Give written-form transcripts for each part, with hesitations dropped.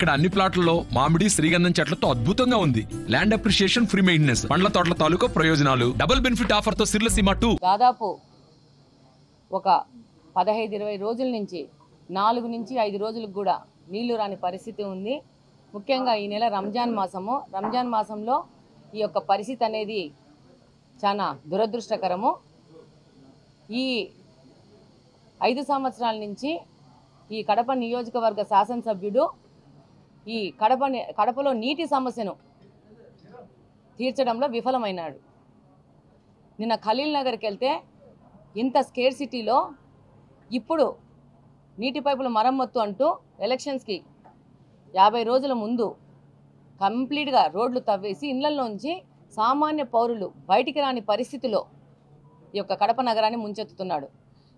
ఇక్కడ అన్ని ప్లాట్లలో మామిడి శ్రీగంధం చెట్లతో అద్భుతంగా ఉంది. ల్యాండ్ అప్రిషియేషన్, ఫ్రీ మెయింటెనెన్స్, పండ్ల తోటల తాలూకా ప్రయోజనాలు, డబుల్ బెనిఫిట్ ఆఫర్ తో సిర్లసీమ 2. దాదాపు ఒక 15-20 రోజుల నుంచి 4 నుంచి 5 రోజులకు కూడా నీళ్లు రాని పరిస్థితి ఉంది. ముఖ్యంగా ఈ నెల రంజాన్ మాసంలో ఈ యొక్క పరిస్థితి అనేది చాలా దురదృష్టకరము. ఈ 5 సంవత్సరాల నుంచి ఈ కడప నియోజకవర్గ శాసనసభ్యుడు ఈ కడపలో నీటి సమస్యను తీర్చడంలో విఫలమైనాడు. నిన్న ఖలీల్ నగర్కి వెళ్తే ఇంత స్కేర్ సిటీలో ఇప్పుడు నీటి పైపుల మరమ్మత్తు అంటూ ఎలక్షన్స్కి 50 రోజుల ముందు కంప్లీట్గా రోడ్లు తవ్వేసి ఇళ్లలోంచి సామాన్య పౌరులు బయటికి రాని పరిస్థితిలో ఈ యొక్క కడప నగరాన్ని ముంచెత్తుతున్నాడు.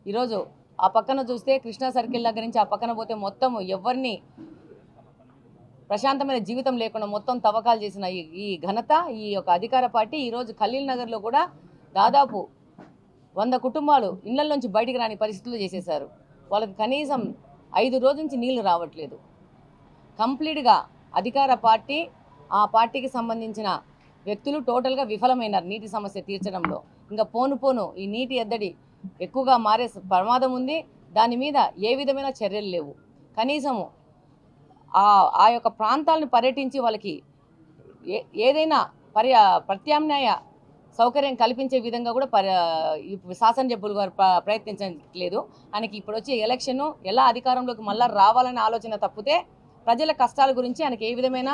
ఈరోజు ఆ పక్కన చూస్తే కృష్ణా సర్కిల్ దగ్గర నుంచి ఆ పక్కన పోతే మొత్తం ఎవరిని ప్రశాంతమైన జీవితం లేకుండా మొత్తం తవ్వకాలు చేసిన ఈ ఘనత ఈ యొక్క అధికార పార్టీ ఈరోజు ఖలీల్ నగర్లో కూడా దాదాపు 100 కుటుంబాలు ఇళ్లలోంచి బయటికి రాని పరిస్థితులు చేసేశారు. వాళ్ళకి కనీసం 5 రోజుల నుంచి నీళ్లు రావట్లేదు. కంప్లీట్గా అధికార పార్టీ, ఆ పార్టీకి సంబంధించిన వ్యక్తులు టోటల్గా విఫలమైనారు నీటి సమస్య తీర్చడంలో. ఇంకా పోను ఈ నీటి ఎద్దడి ఎక్కువగా మారే ప్రమాదం ఉంది. దాని మీద ఏ విధమైన చర్యలు లేవు. కనీసము ఆ యొక్క ప్రాంతాలను పర్యటించి వాళ్ళకి ఏదైనా ప్రత్యామ్నాయ సౌకర్యం కల్పించే విధంగా కూడా శాసనసభ్యులు గారు ప్రయత్నించట్లేదు. ఆయనకి ఇప్పుడు వచ్చే ఎలక్షన్ ఎలా అధికారంలోకి మళ్ళా రావాలనే ఆలోచన తప్పితే ప్రజల కష్టాల గురించి ఆయనకి ఏ విధమైన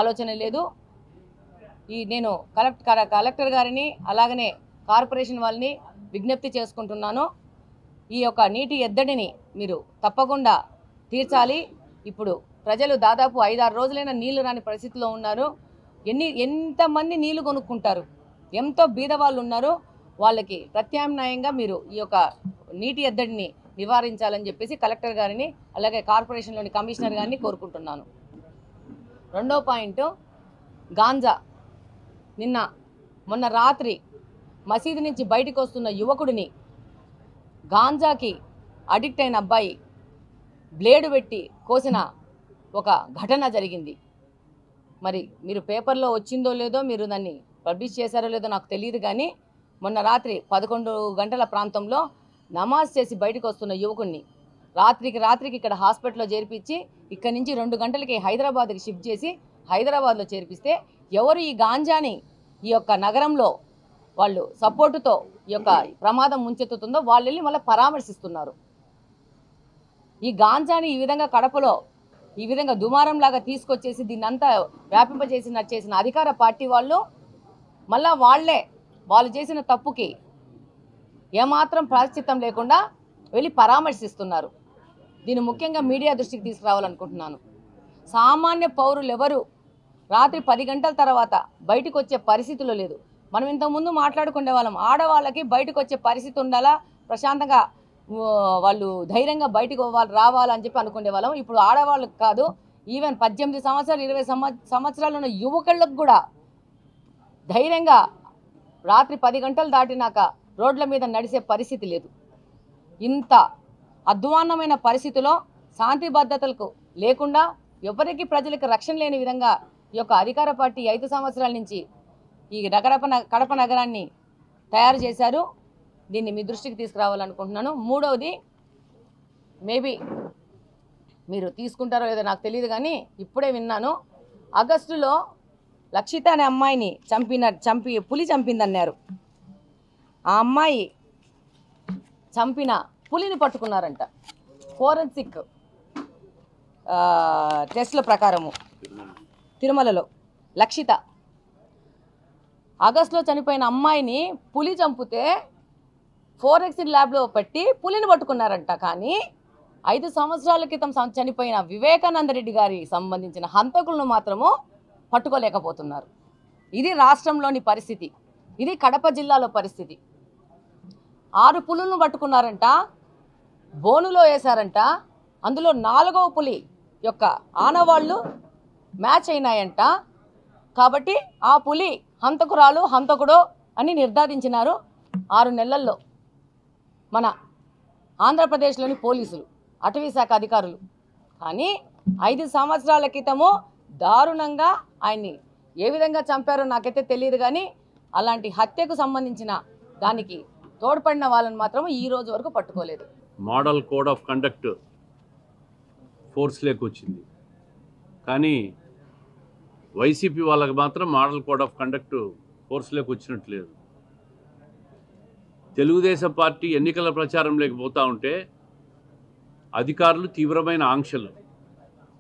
ఆలోచన లేదు. నేను కలెక్టర్ గారిని అలాగనే కార్పొరేషన్ వాళ్ళని విజ్ఞప్తి చేసుకుంటున్నాను. ఈ యొక్క నీటి ఎద్దడిని మీరు తప్పకుండా తీర్చాలి. ఇప్పుడు ప్రజలు దాదాపు 5-6 రోజులైన నీళ్లు రాని పరిస్థితిలో ఉన్నారు. ఎంతమంది నీళ్లు కొనుక్కుంటారు? ఎంతో బీద వాళ్ళు ఉన్నారు. వాళ్ళకి ప్రత్యామ్నాయంగా మీరు ఈ యొక్క నీటి ఎద్దడిని నివారించాలని చెప్పేసి కలెక్టర్ గారిని అలాగే కార్పొరేషన్లోని కమిషనర్ గారిని కోరుకుంటున్నాను. రెండో పాయింట్, గాంజా. మొన్న రాత్రి మసీదు నుంచి బయటకు వస్తున్న యువకుడిని గాంజాకి అడిక్ట్ అయిన అబ్బాయి బ్లేడు పెట్టి కోసిన ఒక ఘటన జరిగింది. మరి మీరు పేపర్లో వచ్చిందో లేదో, మీరు దాన్ని పబ్లిష్ చేశారో లేదో నాకు తెలియదు, కానీ మొన్న రాత్రి 11 గంటల ప్రాంతంలో నమాజ్ చేసి బయటకు వస్తున్న యువకుడిని రాత్రికి ఇక్కడ హాస్పిటల్లో చేర్పించి ఇక్కడి నుంచి 2 గంటలకి హైదరాబాద్కి షిఫ్ట్ చేసి హైదరాబాద్లో చేర్పిస్తే ఎవరు ఈ గాంజాని ఈ యొక్క నగరంలో వాళ్ళు సపోర్టుతో ఈ యొక్క ప్రమాదం ముంచెత్తుతుందో వాళ్ళు వెళ్ళి మళ్ళీ పరామర్శిస్తున్నారు. ఈ గాంజాని ఈ విధంగా కడపలో ఈ విధంగా దుమారంలాగా తీసుకొచ్చేసి దీన్ని అంతా చేసిన అధికార పార్టీ వాళ్ళు మళ్ళా వాళ్ళు చేసిన తప్పుకి ఏమాత్రం ప్రాయశ్చిత్తం లేకుండా వెళ్ళి పరామర్శిస్తున్నారు. దీన్ని ముఖ్యంగా మీడియా దృష్టికి తీసుకురావాలనుకుంటున్నాను. సామాన్య పౌరులు ఎవరు రాత్రి 10 గంటల తర్వాత బయటకు వచ్చే పరిస్థితుల్లో లేదు. మనం ఇంతకుముందు మాట్లాడుకునే వాళ్ళం, ఆడవాళ్ళకి బయటకు వచ్చే పరిస్థితి ఉండాలా, ప్రశాంతంగా వాళ్ళు ధైర్యంగా బయటకు రావాలని చెప్పి అనుకునే వాళ్ళం. ఇప్పుడు ఆడవాళ్ళకి కాదు, ఈవెన్ 18 సంవత్సరాలు 20 సంవత్సరాలు ఉన్న యువకులకు కూడా ధైర్యంగా రాత్రి 10 గంటలు దాటినాక రోడ్ల మీద నడిచే పరిస్థితి లేదు. ఇంత అధ్వాన్నమైన పరిస్థితిలో శాంతి భద్రతలకు లేకుండా ఎవరికి ప్రజలకు రక్షణ లేని విధంగా ఈ యొక్క అధికార పార్టీ 5 సంవత్సరాల నుంచి ఈ కడప నగరాన్ని తయారు చేశారు. దీన్ని మీ దృష్టికి తీసుకురావాలనుకుంటున్నాను. మూడవది, మేబీ మీరు తీసుకుంటారో లేదో నాకు తెలియదు, కానీ ఇప్పుడే విన్నాను, ఆగస్టులో లక్షిత అనే అమ్మాయిని పులి చంపిందన్నారు. ఆ అమ్మాయి చంపిన పులిని పట్టుకున్నారంట. ఫోరెన్సిక్ టెస్ట్ల ప్రకారము తిరుమలలో లక్షిత ఆగస్టులో చనిపోయిన అమ్మాయిని పులి చంపితే ఫోరెన్సిక్ ల్యాబ్లో పెట్టి పులిని పట్టుకున్నారంట. కానీ 5 సంవత్సరాల క్రితం చనిపోయిన వివేకానంద రెడ్డి గారి సంబంధించిన హంతకులను మాత్రము పట్టుకోలేకపోతున్నారు. ఇది రాష్ట్రంలోని పరిస్థితి. ఇది కడప జిల్లాలో పరిస్థితి. 6 పులులను పట్టుకున్నారంట, బోనులో వేశారంట. అందులో 4వ పులి యొక్క ఆనవాళ్ళు మ్యాచ్ అయినాయంట. కాబట్టి ఆ పులి హంతకుడో అని నిర్ధారించినారు 6 నెలల్లో మన ఆంధ్రప్రదేశ్లోని పోలీసులు, అటవీ శాఖ అధికారులు. కానీ 5 సంవత్సరాల క్రితము దారుణంగా ఆయన్ని ఏ విధంగా చంపారో నాకైతే తెలియదు, కానీ అలాంటి హత్యకు సంబంధించిన దానికి తోడ్పడిన వాళ్ళని మాత్రం ఈ రోజు వరకు పట్టుకోలేదు. మోడల్ కోడ్ ఆఫ్ కండక్ట్ ఫోర్స్లోకి వచ్చింది, కానీ వైసీపీ వాళ్ళకి మాత్రం మోడల్ కోడ్ ఆఫ్ కండక్ట్ ఫోర్స్లోకి వచ్చినట్లేదు. తెలుగుదేశం పార్టీ ఎన్నికల ప్రచారం లేకపోతూ ఉంటే అధికారులు తీవ్రమైన ఆంక్షలు,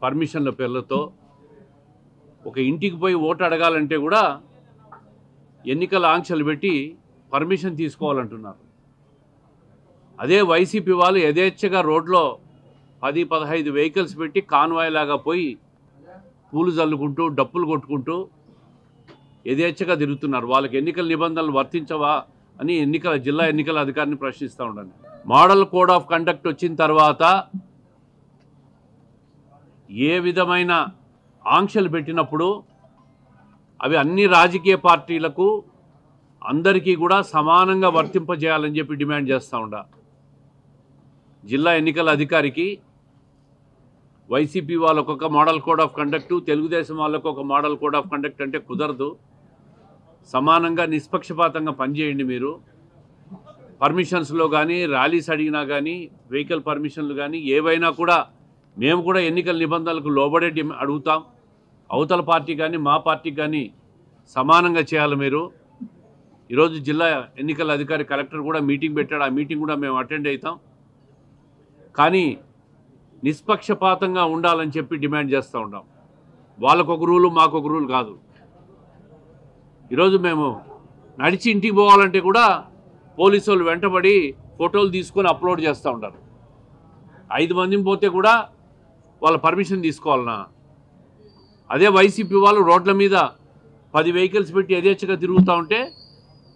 పర్మిషన్ల పేర్లతో ఒక ఇంటికి పోయి ఓటు అడగాలంటే కూడా ఎన్నికల ఆంక్షలు పెట్టి పర్మిషన్ తీసుకోవాలంటున్నారు. అదే వైసీపీ వాళ్ళు యథేచ్ఛగా రోడ్లో 10-15 వెహికల్స్ పెట్టి కాన్వాయ్ లాగా పోయి పూలు జల్లుకుంటూ డప్పులు కొట్టుకుంటూ యథేచ్ఛగా తిరుగుతున్నారు. వాళ్ళకి ఎన్నికల నిబంధనలు వర్తించవా అని జిల్లా ఎన్నికల అధికారిని ప్రశ్నిస్తూ ఉండండి. మోడల్ కోడ్ ఆఫ్ కండక్ట్ వచ్చిన తర్వాత ఏ విధమైన ఆంక్షలు పెట్టినప్పుడు అవి అన్ని రాజకీయ పార్టీలకు అందరికీ కూడా సమానంగా వర్తింపజేయాలని చెప్పి డిమాండ్ చేస్తూ ఉండా. జిల్లా ఎన్నికల అధికారికి వైసీపీ వాళ్ళకు ఒక మోడల్ కోడ్ ఆఫ్ కండక్టు, తెలుగుదేశం వాళ్ళకు ఒక మోడల్ కోడ్ ఆఫ్ కండక్ట్ అంటే కుదరదు. సమానంగా నిష్పక్షపాతంగా పనిచేయండి. మీరు పర్మిషన్స్లో కానీ ర్యాలీస్ అడిగినా కానీ వెహికల్ పర్మిషన్లు కానీ ఏవైనా కూడా మేము కూడా ఎన్నికల నిబంధనలకు లోబడే అడుగుతాం. అవతల పార్టీ కానీ మా పార్టీకి కానీ సమానంగా చేయాలి. మీరు ఈరోజు జిల్లా ఎన్నికల అధికారి కలెక్టర్ కూడా మీటింగ్ పెట్టాడు. ఆ మీటింగ్ కూడా మేము అటెండ్ అవుతాం. కానీ నిష్పక్షపాతంగా ఉండాలని చెప్పి డిమాండ్ చేస్తూ ఉంటాం. వాళ్ళకొక రూలు మాకొక రూలు కాదు. ఈరోజు మేము నడిచి ఇంటికి పోవాలంటే కూడా పోలీసు వాళ్ళు వెంటబడి ఫోటోలు తీసుకొని అప్లోడ్ చేస్తూ ఉంటారు. 5 మందిని పోతే కూడా వాళ్ళ పర్మిషన్ తీసుకోవాలన్నా. అదే వైసీపీ వాళ్ళు రోడ్ల మీద 10 వెహికల్స్ పెట్టి యథేచ్ఛగా తిరుగుతూ ఉంటే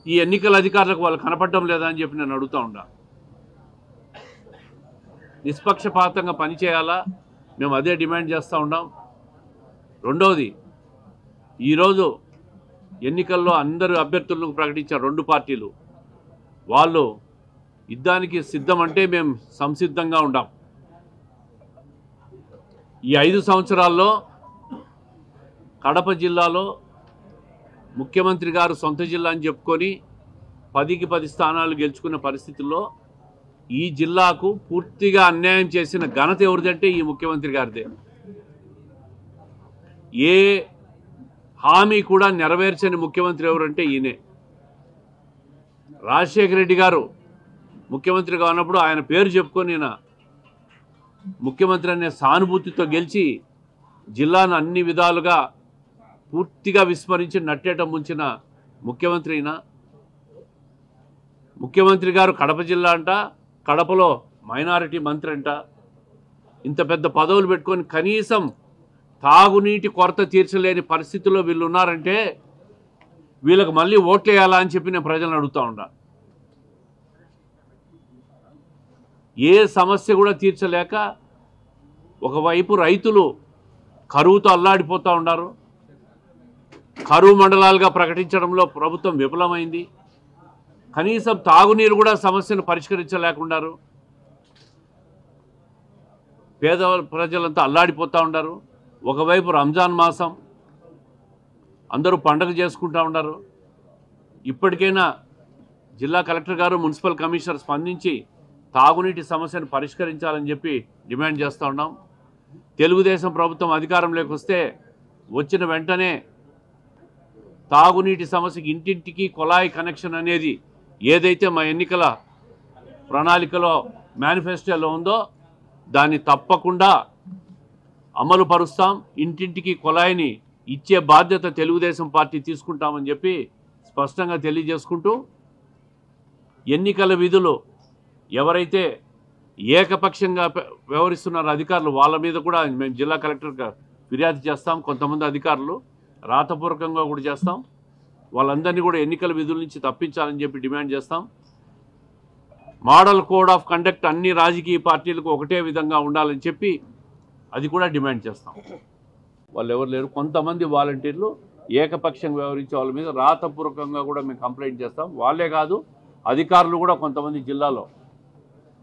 ఈ ఎన్నికల అధికారులకు వాళ్ళు కనపడడం లేదా అని చెప్పి నేను అడుగుతూ ఉంటా. నిష్పక్షపాతంగా పనిచేయాలా, మేము అదే డిమాండ్ చేస్తూ ఉన్నాం. రెండవది, ఈరోజు ఎన్నికల్లో అందరూ అభ్యర్థులను ప్రకటించారు 2 పార్టీలు. వాళ్ళు యుద్ధానికి సిద్ధమంటే మేము సంసిద్ధంగా ఉన్నాం. ఈ 5 సంవత్సరాల్లో కడప జిల్లాలో ముఖ్యమంత్రి గారు సొంత జిల్లా అని చెప్పుకొని 10కి 10 స్థానాలు గెలుచుకున్న పరిస్థితుల్లో ఈ జిల్లాకు పూర్తిగా అన్యాయం చేసిన ఘనత ఎవరిదంటే ఈ ముఖ్యమంత్రి గారిదే. ఏ హామీ కూడా నెరవేర్చని ముఖ్యమంత్రి ఎవరంటే ఈయనే. రాజశేఖర రెడ్డి గారు ముఖ్యమంత్రిగా ఉన్నప్పుడు ఆయన పేరు చెప్పుకొని ఈయన ముఖ్యమంత్రి అనే సానుభూతితో గెలిచి జిల్లాను అన్ని విధాలుగా పూర్తిగా విస్మరించి నట్టేట ముంచిన ముఖ్యమంత్రి అయినా. ముఖ్యమంత్రి గారు కడప జిల్లా అంట, కడపలో మైనారిటీ మంత్రి అంట. ఇంత పెద్ద పదవులు పెట్టుకొని కనీసం తాగునీటి కొరత తీర్చలేని పరిస్థితుల్లో వీళ్ళు ఉన్నారంటే వీళ్ళకి మళ్ళీ ఓట్లేయాలా అని చెప్పి నేను ప్రజలను అడుగుతూ ఉంటా. ఏ సమస్య కూడా తీర్చలేక ఒకవైపు రైతులు కరువుతో అల్లాడిపోతూ ఉన్నారు. కరువు మండలాలుగా ప్రకటించడంలో ప్రభుత్వం విఫలమైంది. కనీసం తాగునీరు కూడా సమస్యను పరిష్కరించలేకున్నారు. పేద ప్రజలంతా అల్లాడిపోతూ ఉన్నారు. ఒకవైపు రంజాన్ మాసం, అందరూ పండగ చేసుకుంటూ ఉన్నారు. ఇప్పటికైనా జిల్లా కలెక్టర్ గారు, మున్సిపల్ కమిషనర్ స్పందించి తాగునీటి సమస్యను పరిష్కరించాలని చెప్పి డిమాండ్ చేస్తూ ఉన్నాం. తెలుగుదేశం ప్రభుత్వం అధికారంలోకి వస్తే వచ్చిన వెంటనే తాగునీటి సమస్యకి ఇంటింటికి కుళాయి కనెక్షన్ అనేది ఏదైతే మా ఎన్నికల ప్రణాళికలో మేనిఫెస్టోలో ఉందో దాన్ని తప్పకుండా అమలు పరుస్తాం. ఇంటింటికి కుళాయిని ఇచ్చే బాధ్యత తెలుగుదేశం పార్టీ తీసుకుంటామని చెప్పి స్పష్టంగా తెలియజేసుకుంటూ, ఎన్నికల విధులు ఎవరైతే ఏకపక్షంగా వ్యవహరిస్తున్నారు అధికారులు, వాళ్ళ మీద కూడా మేము జిల్లా కలెక్టర్గా ఫిర్యాదు చేస్తాం. కొంతమంది అధికారులు రాతపూర్వకంగా కూడా చేస్తాం. వాళ్ళందరినీ కూడా ఎన్నికల విధుల నుంచి తప్పించాలని చెప్పి డిమాండ్ చేస్తాం. మోడల్ కోడ్ ఆఫ్ కండక్ట్ అన్ని రాజకీయ పార్టీలకు ఒకటే విధంగా ఉండాలని చెప్పి అది కూడా డిమాండ్ చేస్తాం. వాళ్ళు ఎవరు లేరు. కొంతమంది వాలంటీర్లు ఏకపక్షంగా వ్యవహరించే వాళ్ళ మీద రాతపూర్వకంగా కూడా మేము కంప్లైంట్ చేస్తాం. వాళ్ళే కాదు, అధికారులు కూడా కొంతమంది జిల్లాలో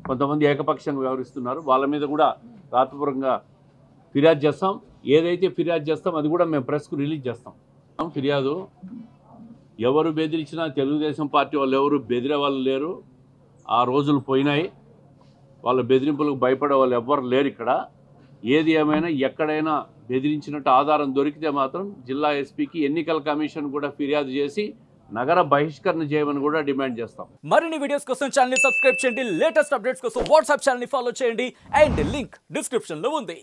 కొంతమంది ఏకపక్షంగా వ్యవహరిస్తున్నారు. వాళ్ళ మీద కూడా రాతపూర్వకంగా ఫిర్యాదు చేస్తాం. ఏదైతే ఫిర్యాదు చేస్తాం అది కూడా మేము ప్రెస్కు రిలీజ్ చేస్తాం. ఫిర్యాదు ఎవరు బెదిరించినా తెలుగుదేశం పార్టీ వాళ్ళు ఎవరు బెదిరే వాళ్ళు లేరు. ఆ రోజులు పోయినాయి. వాళ్ళ బెదిరింపులకు భయపడే వాళ్ళు ఎవ్వరు లేరు ఇక్కడ. ఏది ఏమైనా ఎక్కడైనా బెదిరించినట్టు ఆధారం దొరికితే మాత్రం జిల్లా ఎస్పీకి ఎన్నికల కమిషన్ కూడా ఫిర్యాదు చేసి నగర బహిష్కరణ చేయమని కూడా డిమాండ్ చేస్తాం. మరిన్ని వీడియోస్ కోసం ఛానల్ ని సబ్స్క్రైబ్ చేయండి. లేటెస్ట్ అప్డేట్స్ కోసం వాట్సాప్ ఛానల్ ని ఫాలో చేయండి. అండ్ లింక్ డిస్క్రిప్షన్ లో ఉంది.